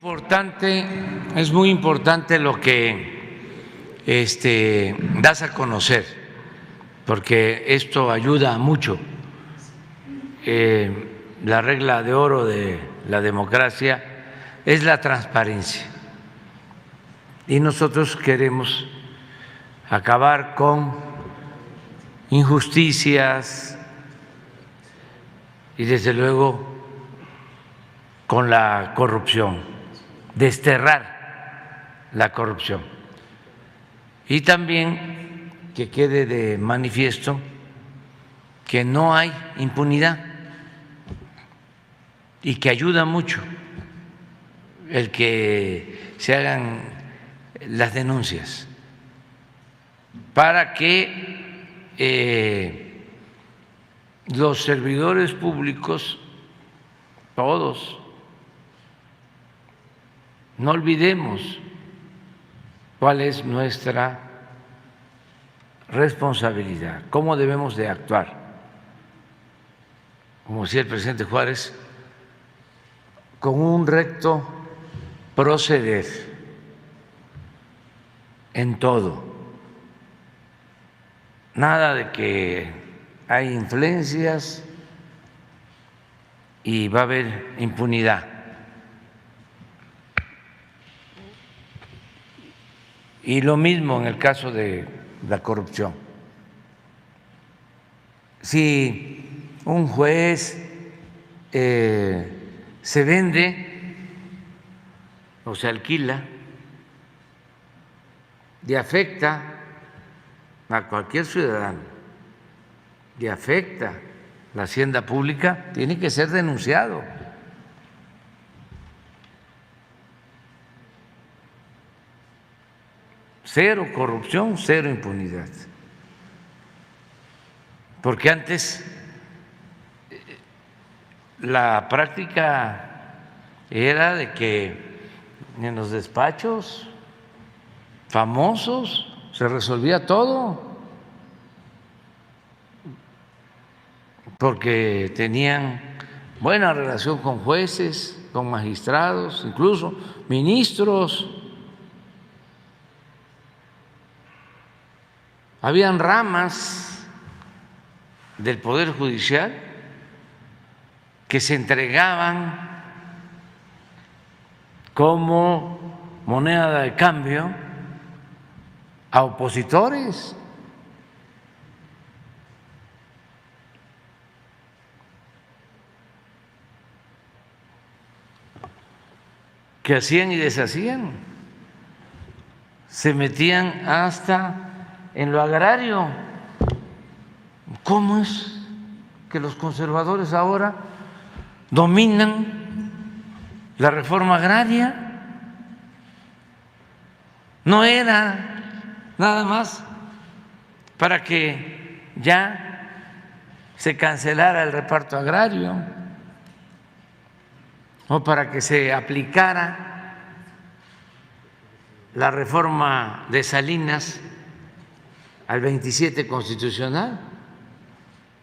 Importante, es muy importante lo que das a conocer, porque esto ayuda mucho. La regla de oro de la democracia es la transparencia y nosotros queremos acabar con injusticias y desde luego con la corrupción, desterrar la corrupción. Y también que quede de manifiesto que no hay impunidad y que ayuda mucho el que se hagan las denuncias para que los servidores públicos, todos, no olvidemos cuál es nuestra responsabilidad, cómo debemos de actuar. Como decía el presidente Juárez, con un recto proceder en todo. Nada de que hay influencias y va a haber impunidad. Y lo mismo en el caso de la corrupción. Si un juez se vende o se alquila y afecta a cualquier ciudadano y afecta la hacienda pública, tiene que ser denunciado. Cero corrupción, cero impunidad. Porque antes la práctica era de que en los despachos famosos se resolvía todo, porque tenían buena relación con jueces, con magistrados, incluso ministros. Habían ramas del Poder Judicial que se entregaban como moneda de cambio a opositores. Que hacían y deshacían, se metían hasta en lo agrario. ¿Cómo es que los conservadores ahora dominan la reforma agraria? No era nada más para que ya se cancelara el reparto agrario o para que se aplicara la reforma de Salinas al 27 constitucional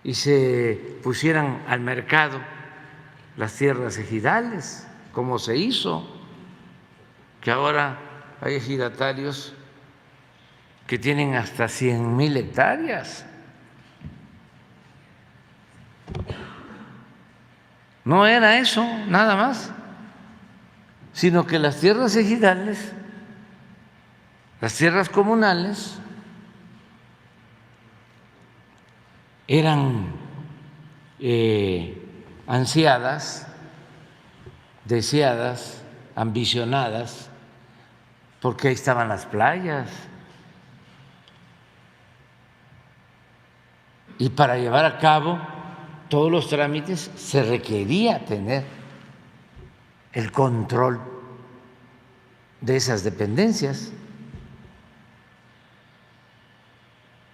y se pusieran al mercado las tierras ejidales, como se hizo, que ahora hay ejidatarios que tienen hasta 100,000 hectáreas. No era eso nada más, sino que las tierras ejidales, las tierras comunales, eran ansiadas, deseadas, ambicionadas, porque ahí estaban las playas. Y para llevar a cabo todos los trámites se requería tener el control de esas dependencias.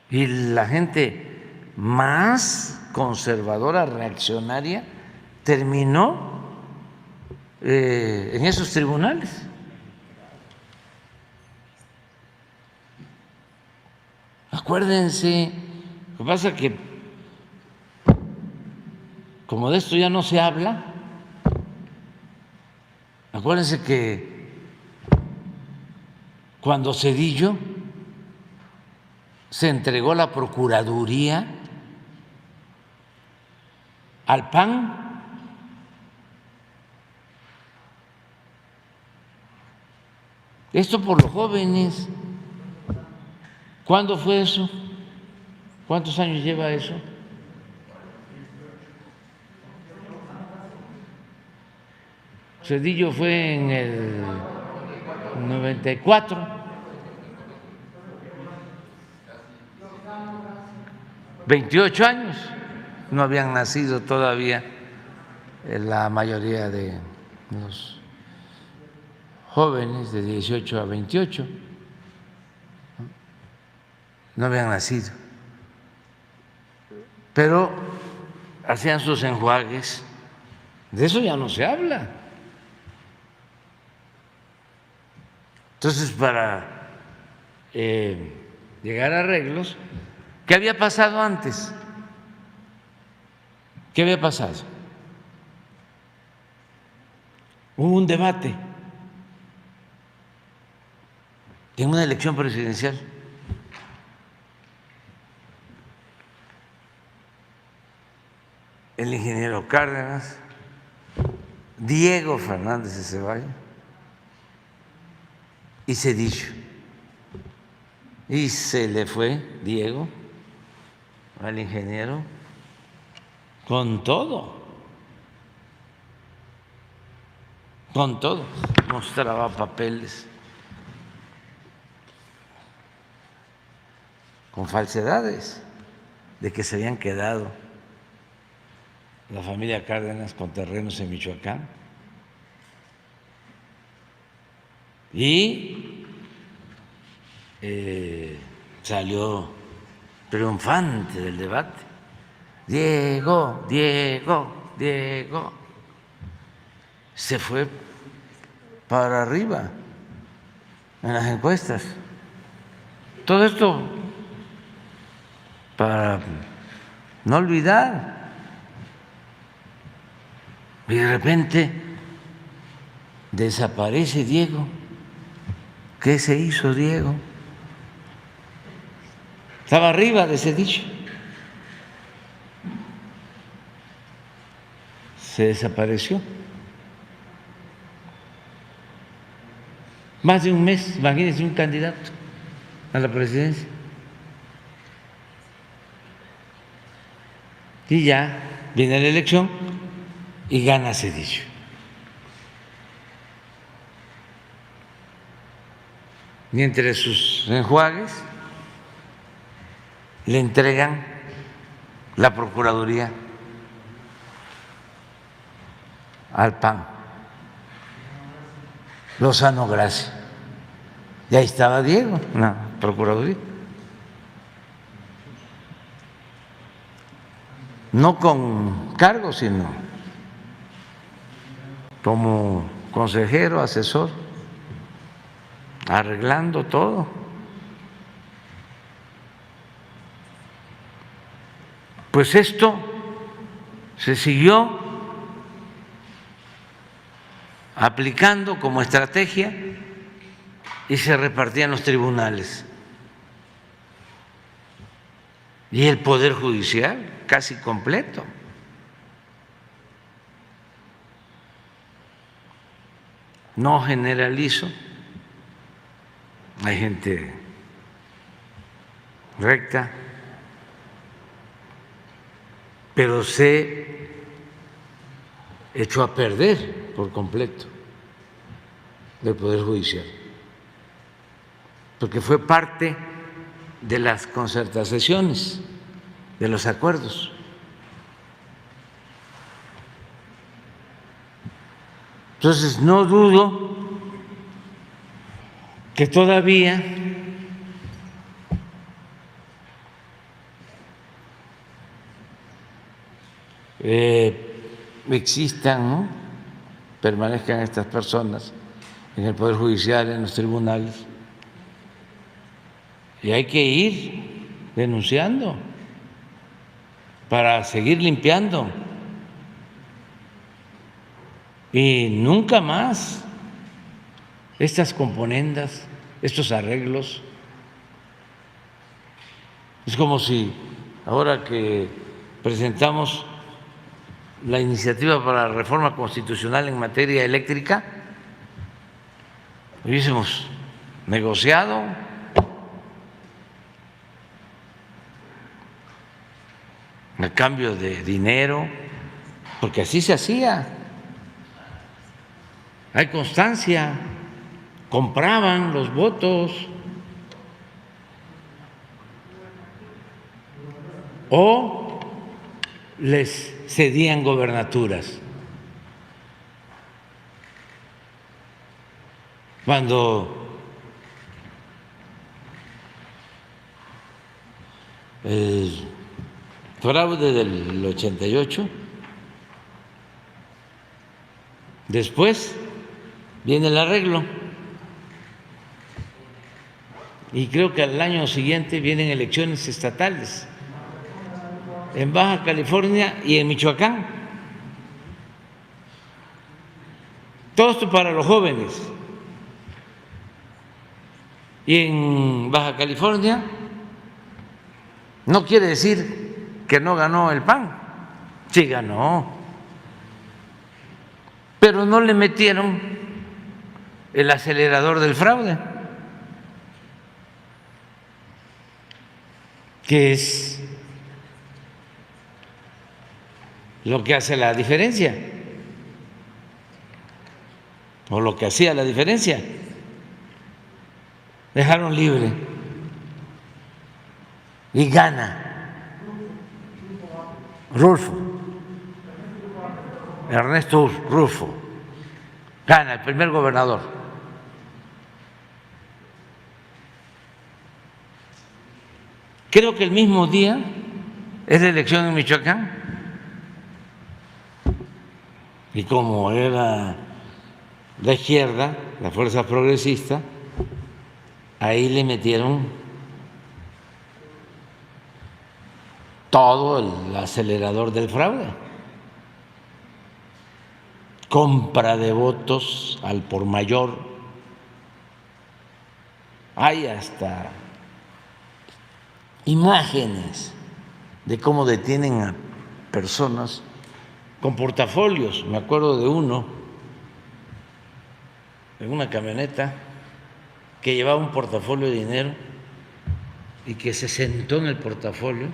Y la gente más conservadora, reaccionaria, terminó en esos tribunales. Acuérdense, lo que pasa es que como de esto ya no se habla, Acuérdense que cuando Zedillo se entregó la Procuraduría al PAN, esto por los jóvenes. ¿Cuándo fue eso? ¿Cuántos años lleva eso? Zedillo fue en el 94. 28 años. No habían nacido todavía la mayoría de los jóvenes de 18 a 28. No habían nacido. Pero hacían sus enjuagues. De eso ya no se habla. Entonces, para llegar a arreglos, ¿qué había pasado antes? ¿Qué había pasado? Hubo un debate en una elección presidencial. El ingeniero Cárdenas, Diego Fernández de Ceballos y Zedillo. Y se le fue Diego al ingeniero con todo, mostraba papeles con falsedades de que se habían quedado la familia Cárdenas con terrenos en Michoacán. Y salió triunfante del debate. Diego. Se fue para arriba en las encuestas. Todo esto para no olvidar. Y de repente desaparece Diego. ¿Qué se hizo Diego? Estaba arriba de Zedillo. Se desapareció. Más de un mes, imagínense un candidato a la presidencia. Y ya viene la elección y gana Zedillo. Y entre sus enjuagues le entregan la Procuraduría al PAN, Lozano Gracia. Y ahí estaba Diego, la Procuraduría. No con cargo, sino como consejero, asesor, arreglando todo. Pues esto se siguió aplicando como estrategia y se repartían los tribunales. Y el Poder Judicial casi completo. No generalizo, hay gente recta, pero se echó a perder por completo del Poder Judicial, porque fue parte de las concertaciones, de los acuerdos. Entonces, no dudo que todavía existan, ¿no?, permanezcan estas personas en el Poder Judicial, en los tribunales, y hay que ir denunciando para seguir limpiando y nunca más estas componendas, estos arreglos. Es como si ahora que presentamos la iniciativa para la reforma constitucional en materia eléctrica, hubiésemos negociado a cambio de dinero, porque así se hacía. Hay constancia, compraban los votos o les cedían gobernaturas. Cuando el fraude del 88, después viene el arreglo y creo que al año siguiente vienen elecciones estatales en Baja California y en Michoacán. Todo esto para los jóvenes. Y en Baja California no quiere decir que no ganó el PAN, sí ganó, pero no le metieron el acelerador del fraude, que es lo que hace la diferencia, o lo que hacía la diferencia. Dejaron libre y gana Rulfo, Ernesto Rulfo, gana el primer gobernador. Creo que el mismo día es la elección en Michoacán y como era la izquierda, la fuerza progresista, ahí le metieron todo el acelerador del fraude, compra de votos al por mayor, hay hasta imágenes de cómo detienen a personas con portafolios. Me acuerdo de uno en una camioneta que llevaba un portafolio de dinero y que se sentó en el portafolio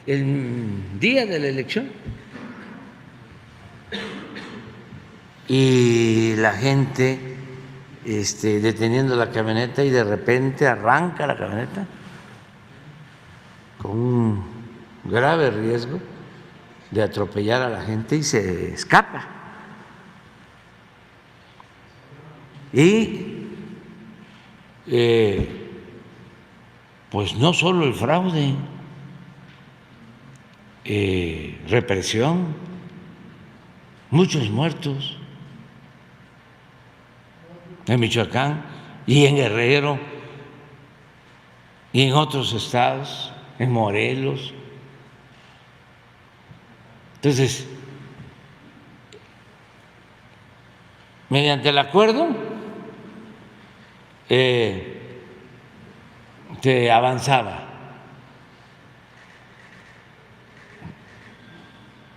el día de la elección y la gente deteniendo la camioneta y de repente arranca la camioneta con un grave riesgo de atropellar a la gente y se escapa. Y pues no solo el fraude, represión, muchos muertos en Michoacán y en Guerrero y en otros estados, en Morelos. Entonces, mediante el acuerdo se avanzaba.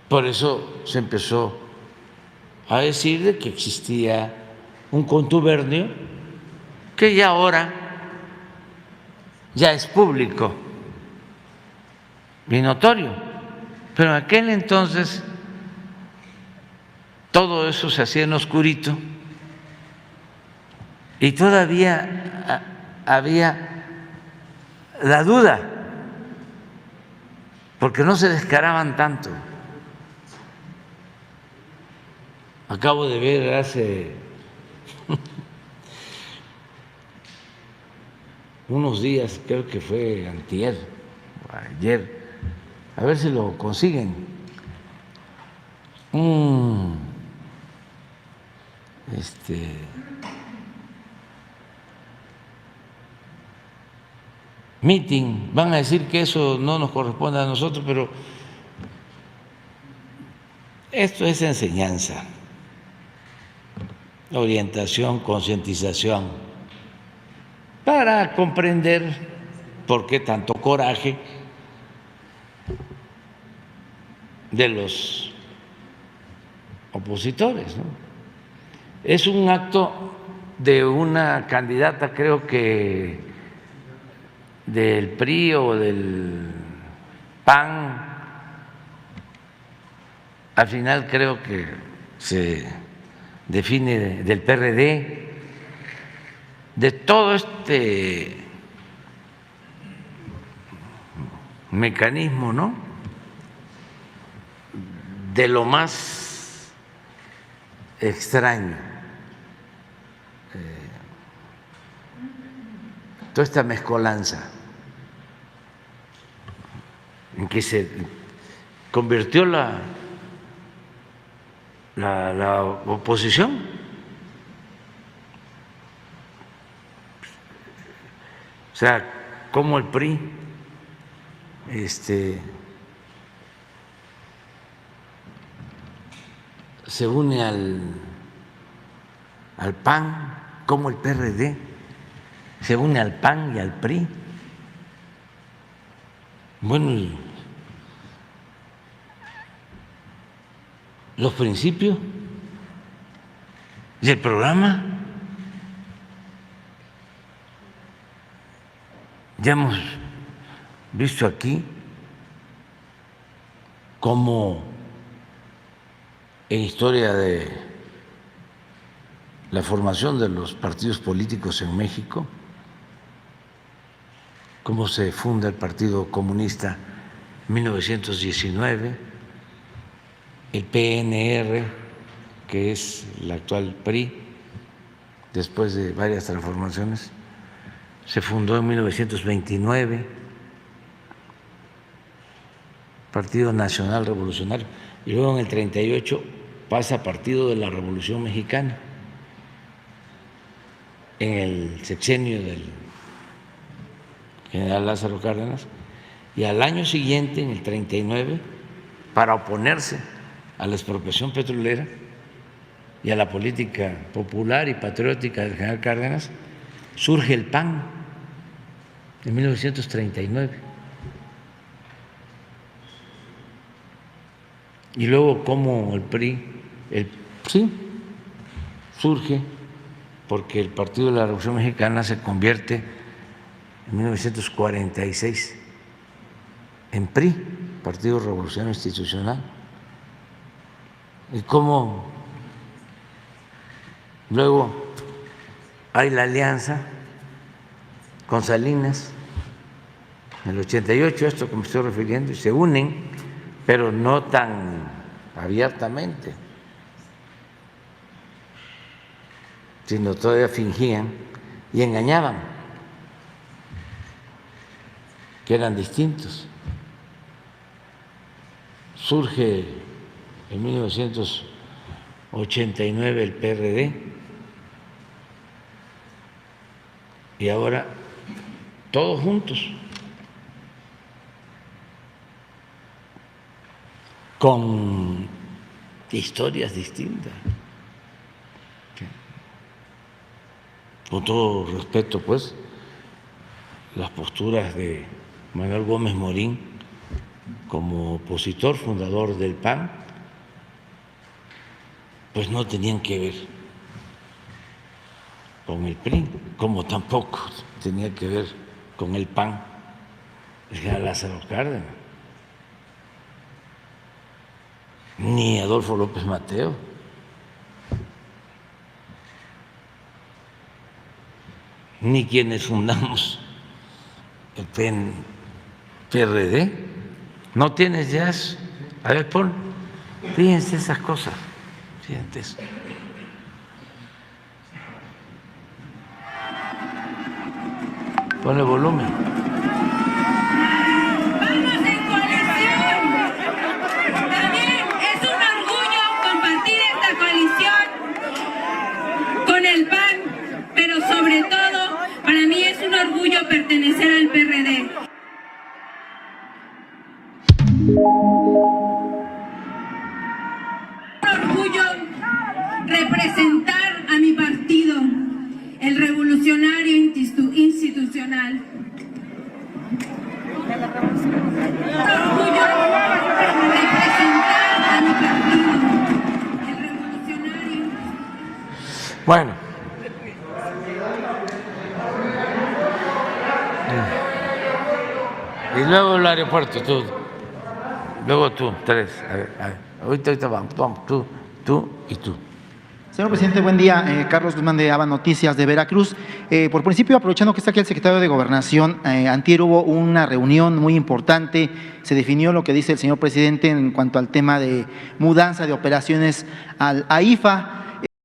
Por eso se empezó a decir de que existía un contubernio que ya ahora ya es público y notorio, pero en aquel entonces todo eso se hacía en oscurito y todavía había la duda, porque no se descaraban tanto. Acabo de ver hace unos días, creo que fue antier, ayer, a ver si lo consiguen, un meeting. Van a decir que eso no nos corresponde a nosotros, pero Esto es enseñanza, orientación, concientización, para comprender por qué tanto coraje de los opositores, ¿no? Es un acto de una candidata, creo que del PRI o del PAN, al final creo que se define del PRD, de todo este mecanismo, ¿no? De lo más extraño, toda esta mezcolanza en que se convirtió la oposición. O sea, como el PRI se une al PAN, como el PRD se une al PAN y al PRI. Bueno, los principios y el programa. Ya hemos visto aquí cómo en historia de la formación de los partidos políticos en México, cómo se funda el Partido Comunista en 1919, el PNR, que es el actual PRI, después de varias transformaciones, se fundó en 1929, Partido Nacional Revolucionario, y luego en el 38 pasa Partido de la Revolución Mexicana, en el sexenio del general Lázaro Cárdenas, y al año siguiente, en el 39, para oponerse a la expropiación petrolera y a la política popular y patriótica del general Cárdenas, surge el PAN en 1939. Y luego como el PRI, sí, surge porque el Partido de la Revolución Mexicana se convierte en 1946 en PRI, Partido Revolucionario Institucional. Y cómo luego hay la alianza con Salinas en el 88, esto que me estoy refiriendo, y se unen, pero no tan abiertamente, sino todavía fingían y engañaban que eran distintos. Surge en 1989 el PRD y ahora todos juntos, con historias distintas. Con todo respeto, pues, las posturas de Manuel Gómez Morín como opositor fundador del PAN, pues no tenían que ver con el PRI, como tampoco tenía que ver con el PAN el general Lázaro Cárdenas, ni Adolfo López Mateo, ni quienes fundamos el PRD. ¿No tienes ya eso? A ver, pon, fíjense esas cosas, fíjense eso. Ponle volumen. ¡Vamos en coalición! También es un orgullo compartir esta coalición con el PAN, pero sobre todo, para mí es un orgullo pertenecer al PRD. representar a mi partido, el Revolucionario Institucional. Orgullo representar a mi partido, el Revolucionario. Bueno. Y luego el aeropuerto, tú. Luego tú, tres. A ver. Ahorita vamos, tú y tú. Señor presidente, buen día. Carlos Guzmán de ABA Noticias de Veracruz. Por principio, aprovechando que está aquí el secretario de Gobernación, antier hubo una reunión muy importante. Se definió lo que dice el señor presidente en cuanto al tema de mudanza de operaciones al AIFA.